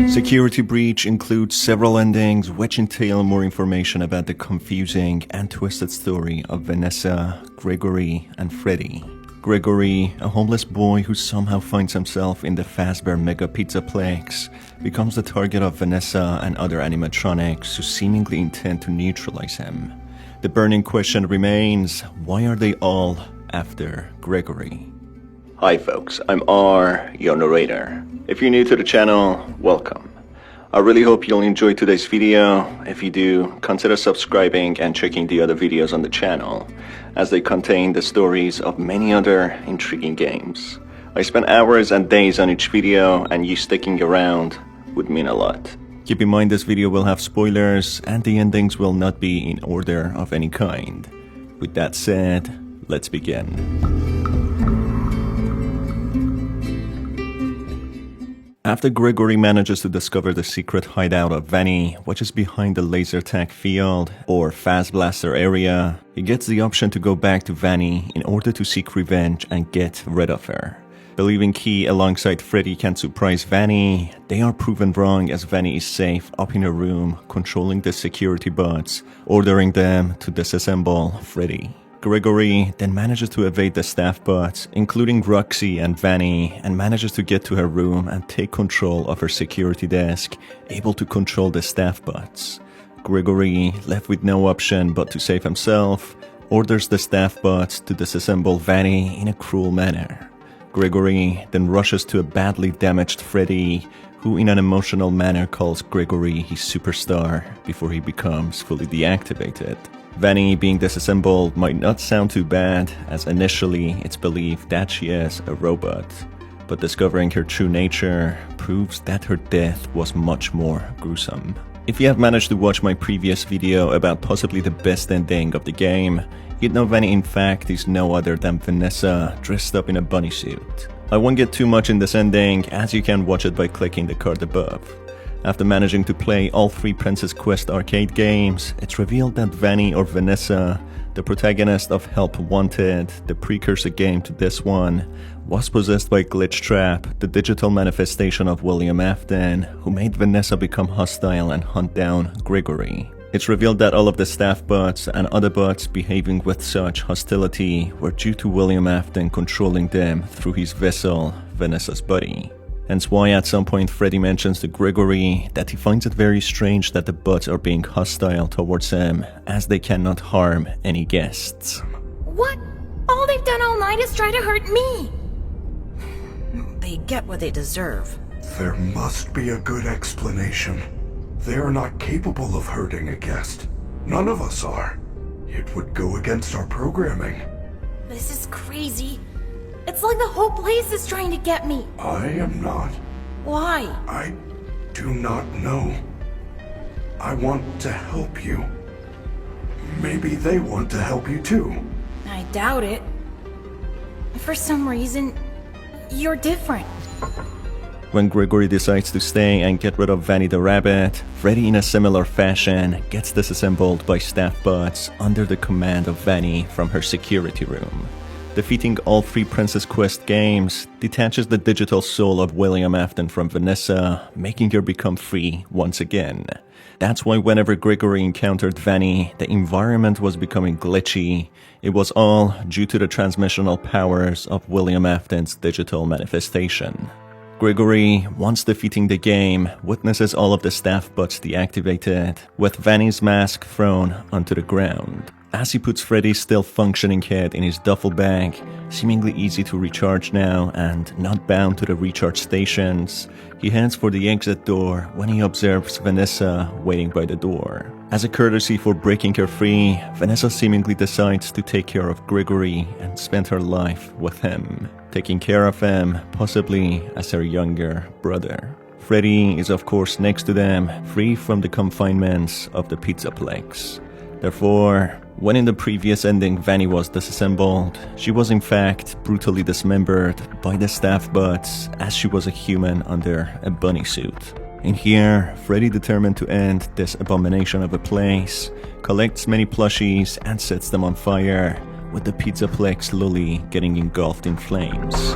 Security Breach includes several endings which entail more information about the confusing and twisted story of Vanessa, Gregory, and Freddy. Gregory, a homeless boy who somehow finds himself in the Fazbear Mega Pizzaplex, becomes the target of Vanessa and other animatronics who seemingly intend to neutralize him. The burning question remains, why are they all after Gregory? Hi folks, I'm R, your narrator. If you're new to the channel, welcome. I really hope you'll enjoy today's video. If you do, consider subscribing and checking the other videos on the channel, as they contain the stories of many other intriguing games. I spent hours and days on each video, and you sticking around would mean a lot. Keep in mind this video will have spoilers, and the endings will not be in order of any kind. With that said, let's begin. After Gregory manages to discover the secret hideout of Vanny, which is behind the laser tag field, or Faz Blaster area, he gets the option to go back to Vanny in order to seek revenge and get rid of her. Believing he alongside Freddy can surprise Vanny, they are proven wrong as Vanny is safe up in her room, controlling the security bots, ordering them to disassemble Freddy. Gregory then manages to evade the staff bots, including Roxy and Vanny, and manages to get to her room and take control of her security desk, able to control the staff bots. Gregory, left with no option but to save himself, orders the staff bots to disassemble Vanny in a cruel manner. Gregory then rushes to a badly damaged Freddy, who in an emotional manner calls Gregory his superstar before he becomes fully deactivated. Vanny being disassembled might not sound too bad, as initially it's believed that she is a robot, but discovering her true nature proves that her death was much more gruesome. If you have managed to watch my previous video about possibly the best ending of the game, you'd know Vanny in fact is no other than Vanessa dressed up in a bunny suit. I won't get too much in this ending, as you can watch it by clicking the card above. After managing to play all 3 Princess Quest arcade games, it's revealed that Vanny or Vanessa, the protagonist of Help Wanted, the precursor game to this one, was possessed by Glitch Trap, the digital manifestation of William Afton, who made Vanessa become hostile and hunt down Gregory. It's revealed that all of the staff bots and other bots behaving with such hostility were due to William Afton controlling them through his vessel, Vanessa's body. Hence why at some point Freddy mentions to Gregory that he finds it very strange that the bots are being hostile towards him, as they cannot harm any guests. What? All they've done all night is try to hurt me! They get what they deserve. There must be a good explanation. They are not capable of hurting a guest. None of us are. It would go against our programming. This is crazy. It's like the whole place is trying to get me. I am not. Why? I do not know. I want to help you. Maybe they want to help you too. I doubt it. For some reason, you're different. When Gregory decides to stay and get rid of Vanny the Rabbit, Freddy in a similar fashion gets disassembled by staff bots under the command of Vanny from her security room. Defeating all 3 Princess Quest games detaches the digital soul of William Afton from Vanessa, making her become free once again. That's why whenever Gregory encountered Vanny, the environment was becoming glitchy. It was all due to the transmissional powers of William Afton's digital manifestation. Gregory, once defeating the game, witnesses all of the staff bots deactivated, with Vanny's mask thrown onto the ground. As he puts Freddy's still functioning head in his duffel bag, seemingly easy to recharge now and not bound to the recharge stations, he heads for the exit door when he observes Vanessa waiting by the door. As a courtesy for breaking her free, Vanessa seemingly decides to take care of Gregory and spend her life with him, taking care of him possibly as her younger brother. Freddy is of course next to them, free from the confinements of the Pizzaplex. Therefore, when in the previous ending Vanny was disassembled, she was in fact brutally dismembered by the staff bots as she was a human under a bunny suit. In here, Freddy, determined to end this abomination of a place, collects many plushies and sets them on fire, with the Pizzaplex slowly getting engulfed in flames.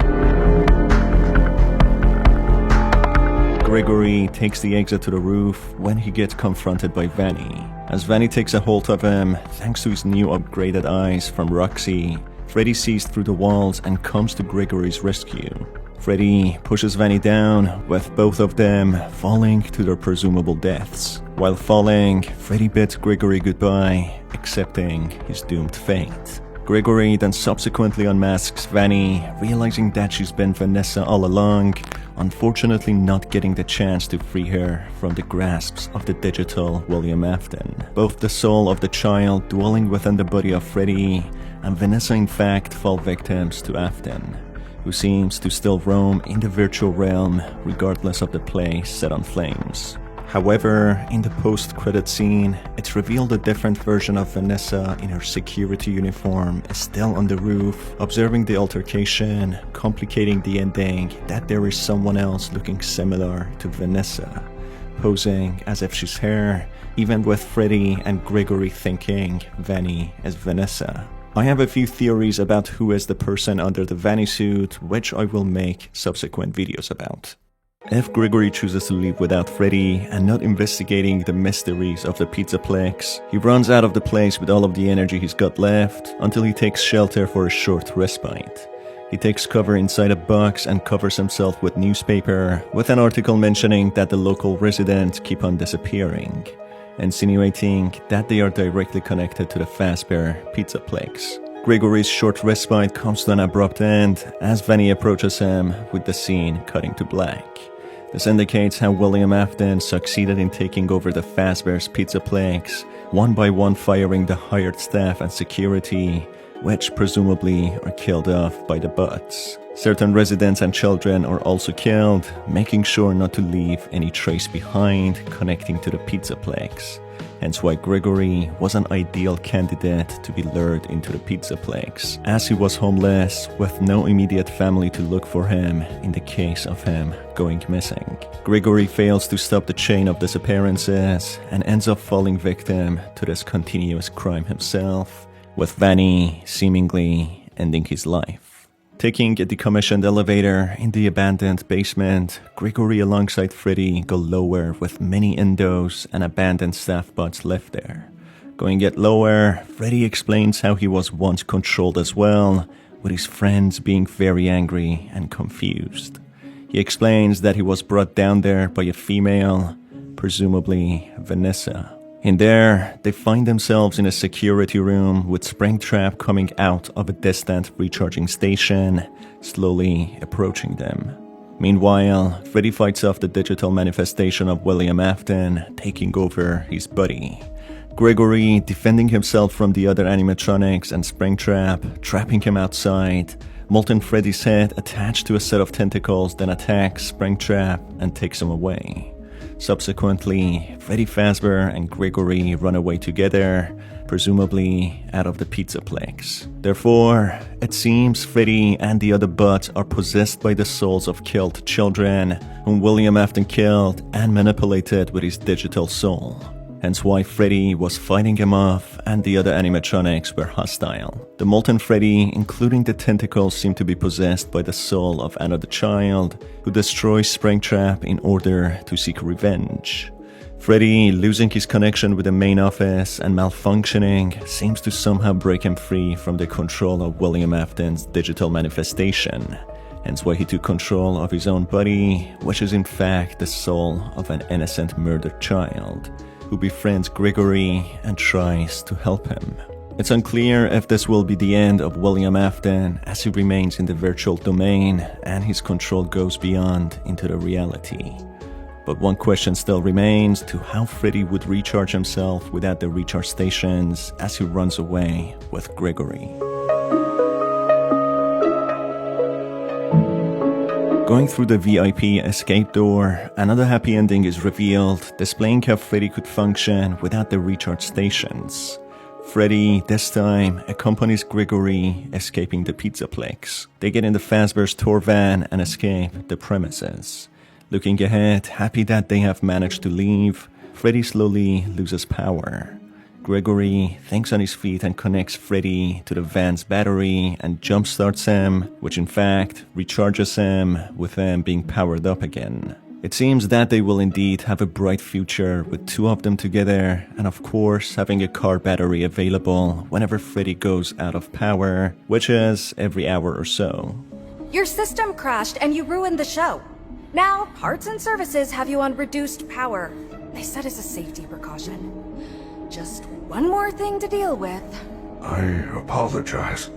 Gregory takes the exit to the roof when he gets confronted by Vanny. As Vanny takes a hold of him, thanks to his new upgraded eyes from Roxy, Freddy sees through the walls and comes to Gregory's rescue. Freddy pushes Vanny down, with both of them falling to their presumable deaths. While falling, Freddy bids Gregory goodbye, accepting his doomed fate. Gregory then subsequently unmasks Vanny, realizing that she's been Vanessa all along, unfortunately not getting the chance to free her from the grasps of the digital William Afton. Both the soul of the child dwelling within the body of Freddy and Vanessa in fact fall victims to Afton, who seems to still roam in the virtual realm regardless of the place set on flames. However, in the post-credit scene, it's revealed a different version of Vanessa in her security uniform is still on the roof, observing the altercation, complicating the ending that there is someone else looking similar to Vanessa, posing as if she's her, even with Freddy and Gregory thinking Vanny is Vanessa. I have a few theories about who is the person under the Vanny suit, which I will make subsequent videos about. If Gregory chooses to leave without Freddy and not investigating the mysteries of the Pizzaplex, he runs out of the place with all of the energy he's got left until he takes shelter for a short respite. He takes cover inside a box and covers himself with newspaper, with an article mentioning that the local residents keep on disappearing, insinuating that they are directly connected to the Fazbear Pizzaplex. Gregory's short respite comes to an abrupt end as Vanny approaches him, with the scene cutting to black. This indicates how William Afton succeeded in taking over the Fazbear's Pizzaplex, one by one firing the hired staff and security, which presumably are killed off by the bots. Certain residents and children are also killed, making sure not to leave any trace behind connecting to the Pizzaplex. Hence why Gregory was an ideal candidate to be lured into the Pizzaplex, as he was homeless with no immediate family to look for him in the case of him going missing. Gregory fails to stop the chain of disappearances and ends up falling victim to this continuous crime himself, with Vanny seemingly ending his life. Taking a decommissioned elevator in the abandoned basement, Gregory alongside Freddy go lower with many endos and abandoned staff bots left there. Going yet lower, Freddy explains how he was once controlled as well, with his friends being very angry and confused. He explains that he was brought down there by a female, presumably Vanessa. In there, they find themselves in a security room with Springtrap coming out of a distant recharging station, slowly approaching them. Meanwhile, Freddy fights off the digital manifestation of William Afton, taking over his body. Gregory defending himself from the other animatronics and Springtrap, trapping him outside. Molten Freddy's head attached to a set of tentacles then attacks Springtrap and takes him away. Subsequently, Freddy Fazbear and Gregory run away together, presumably out of the Pizzaplex. Therefore, it seems Freddy and the other bots are possessed by the souls of killed children, whom William Afton killed and manipulated with his digital soul. Hence why Freddy was fighting him off and the other animatronics were hostile. The Molten Freddy, including the tentacles, seem to be possessed by the soul of another child, who destroys Springtrap in order to seek revenge. Freddy, losing his connection with the main office and malfunctioning, seems to somehow break him free from the control of William Afton's digital manifestation. Hence why he took control of his own body, which is in fact the soul of an innocent murdered child, who befriends Gregory and tries to help him. It's unclear if this will be the end of William Afton, as he remains in the virtual domain and his control goes beyond into the reality. But one question still remains to how Freddy would recharge himself without the recharge stations as he runs away with Gregory. Going through the VIP escape door, another happy ending is revealed, displaying how Freddy could function without the recharge stations. Freddy, this time, accompanies Gregory, escaping the Pizzaplex. They get in the Fazbear's tour van and escape the premises. Looking ahead, happy that they have managed to leave, Freddy slowly loses power. Gregory thinks on his feet and connects Freddy to the van's battery and jumpstarts him, which in fact recharges him with him being powered up again. It seems that they will indeed have a bright future with two of them together, and of course having a car battery available whenever Freddy goes out of power, which is every hour or so. Your system crashed and you ruined the show. Now, parts and services have you on reduced power. They said as a safety precaution. Just one more thing to deal with. I apologize.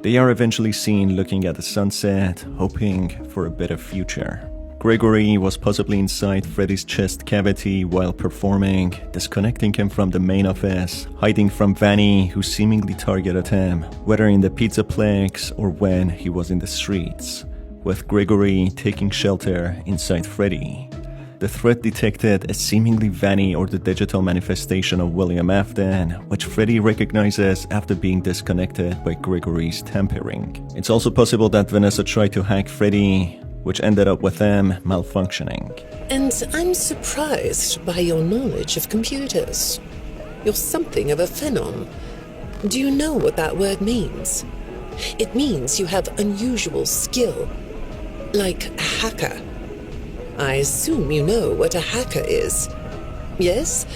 They are eventually seen looking at the sunset, hoping for a better future. Gregory was possibly inside Freddy's chest cavity while performing, disconnecting him from the main office, hiding from Vanny, who seemingly targeted him, whether in the pizzaplex or when he was in the streets, with Gregory taking shelter inside Freddy. The threat detected a seemingly Vanny or the digital manifestation of William Afton, which Freddy recognizes after being disconnected by Gregory's tampering. It's also possible that Vanessa tried to hack Freddy, which ended up with them malfunctioning. And I'm surprised by your knowledge of computers. You're something of a phenom. Do you know what that word means? It means you have unusual skill, like a hacker. I assume you know what a hacker is. Yes?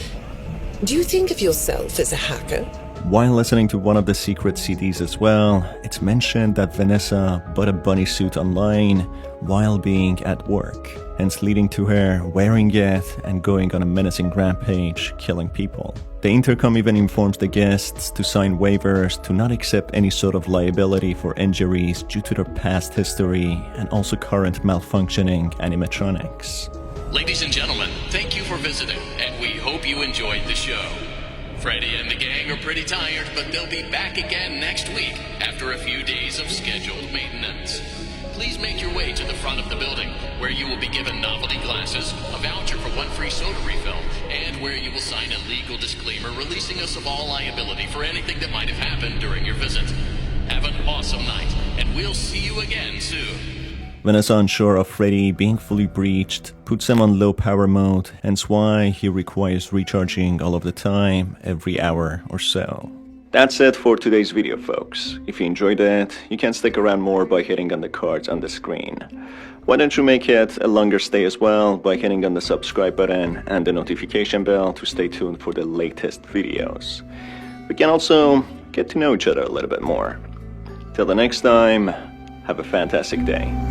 Do you think of yourself as a hacker? While listening to one of the secret CDs as well, it's mentioned that Vanessa bought a bunny suit online while being at work, hence leading to her wearing it and going on a menacing rampage, killing people. The intercom even informs the guests to sign waivers to not accept any sort of liability for injuries due to their past history and also current malfunctioning animatronics. Ladies and gentlemen, thank you for visiting, and we hope you enjoyed the show. Freddy and the gang are pretty tired, but they'll be back again next week after a few days of scheduled maintenance. Please make your way to the front of the building, where you will be given novelty glasses, a voucher for one free soda refill, and where you will sign a legal disclaimer releasing us of all liability for anything that might have happened during your visit. Have an awesome night, and we'll see you again soon. Vanessa, unsure of Freddy being fully breached, puts him on low power mode, hence why he requires recharging all of the time, every hour or so. That's it for today's video, folks. If you enjoyed it, you can stick around more by hitting on the cards on the screen. Why don't you make it a longer stay as well by hitting on the subscribe button and the notification bell to stay tuned for the latest videos. We can also get to know each other a little bit more. Till the next time, have a fantastic day.